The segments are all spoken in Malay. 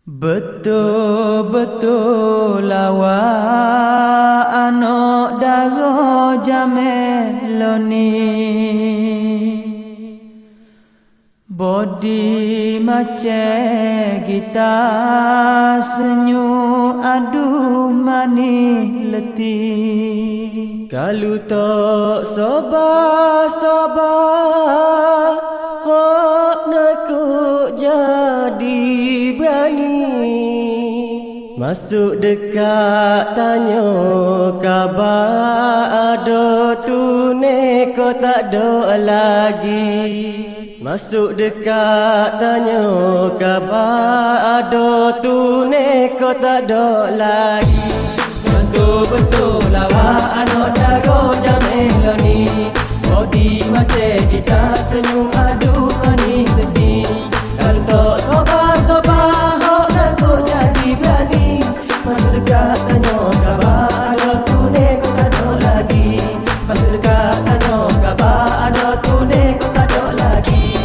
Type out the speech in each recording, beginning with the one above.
Betul-betul lawa anak dago jameloni, body macam kita senyum aduh manis letih. Kalau tak sabar-sabar hok nak jadi berani. Masuk dekat tanya khabar ada tu neko tak ada lagi. Masuk dekat tanya khabar ada tu neko tak ada lagi. Betul-betul lawa anak dago jameloni, body macam kita senyum aduh manis letih. Kalau tak sabar-sabar hok nak jadi berani. Masuk dekat tanya khabar ada tu neko tak ada lagi. Masuk dekat tanya khabar ada tu neko tak ada lagi.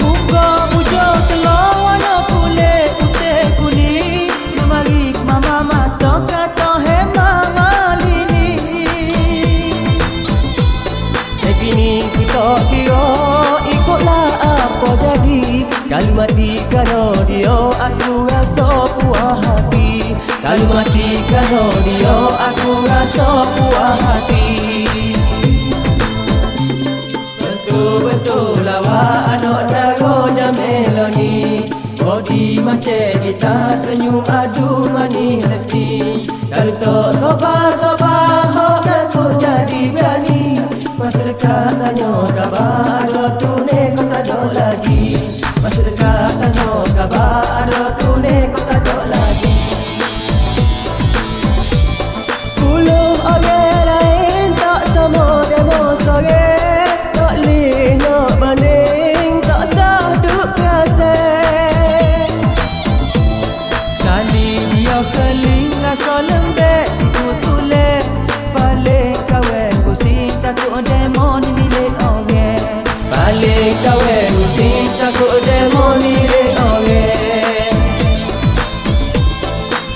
Muka hujung telur warna kulit putih kuning, memari mama mata kata hemang kali ni. Kini kita kira ikutlah apa jadi. Kalau mati kerana dia aku rasa puas hati. Kalau mati kerana dia aku rasa puas hati. Betul-betul lawa anak dago jameloni, body macam kita senyum aduh manis letih. Kalau tak sabar-sabar hok nak jadi berani. Masuk dekat tanya khabar ada tu neko tak ada lagi. Masuk dekat tanya khabar ada tu neko tak ada lagi. 10 orang lain tak sama demo sore, tak boleh nak banding tak satu kasih. Sekali dia keling rasa lembek siku tulis, balik kawan pusing takut demo ni milik orang. Balik kawan pusing takut demo ni milik orang.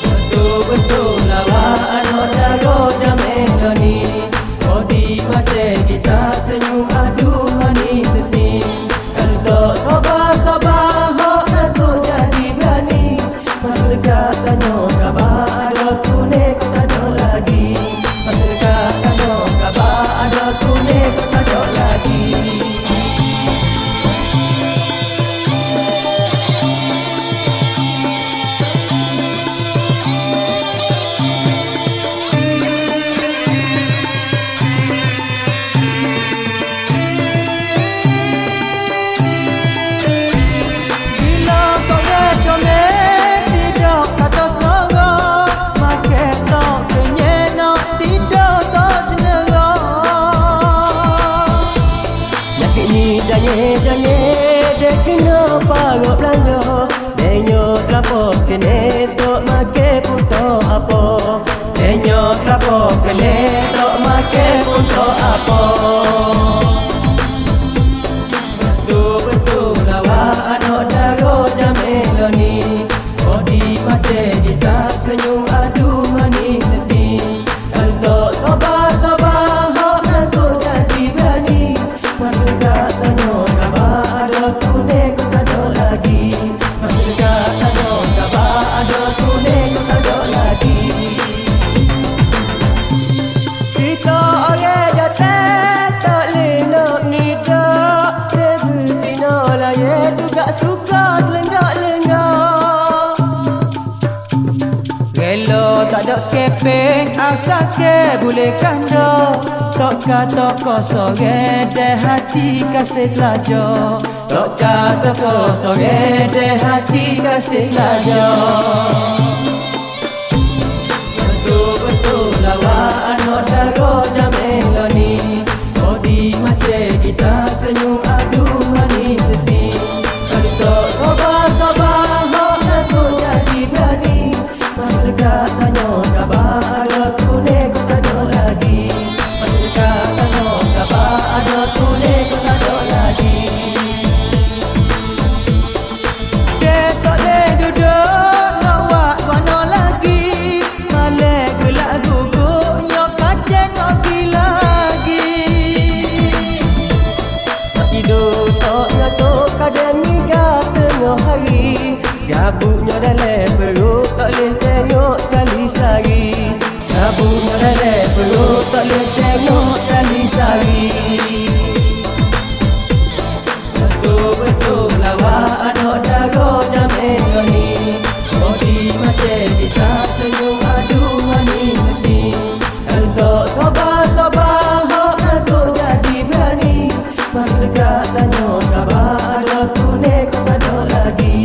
Betul-betul lawa anak dago jameloni, body macam kita senyum aduh manis letih. Kalau tak sabar-sabar hok nak jadi berani. Masuk dekat tanya khabar ada tu neko tak ada lagi. Masuk dekat tanya khabar ada tu neko tak ada lagi. Bila kau comel tidak kata selera, makan tak kenyenak tidak tak jenera. Nyakit ni janye-janye dia kena parut belanja. Denyo kelapa kene tok makan pun tak apa. Denyo kelapa kene tok makan pun tak apa. Betul-betul lawa anak dago jameloni, body macam kita senyum aduh manis letih. Kalau tak sabar-sabar hok nak jadi berani. Masuk dekat tanya khabar ada tu neko tak ada lagi. Masuk dekat tanya khabar ada tu neko tak ada lagi. Kita orang jatuh tak boleh nak nidak. Betina layak juga suka telenggak-lenggak. Rela tak ada skeping asal ke boleh kanda. Tak kata kosong deh hati kasih pelajar. Tak kata kosong deh hati kasih pelajar. Betul-betul lawa anak dago jameloni, body macam kita senyum aduh manis letih. Kalau tak sabar-sabar hok nak jadi berani. Masuk dekat tanya khabar ada tu neko tak ada lagi. Masuk dekat tanya khabar ada tu neko tak ada lagi. tidur tok ngatuk kadang hingga tengah hari. Sabuknya dalam perut tak boleh tengok sekali sehari. Sabuknya dalam perut tak boleh tengok sekali sehari. Betul-betul lawak ada jaga jamin ni. Bodi macam kita senyum adu mani-mani. Untuk sabar-sabar hak aku jadi berani. Mas dekat tanya khabar ada tu nek tak ada lagi.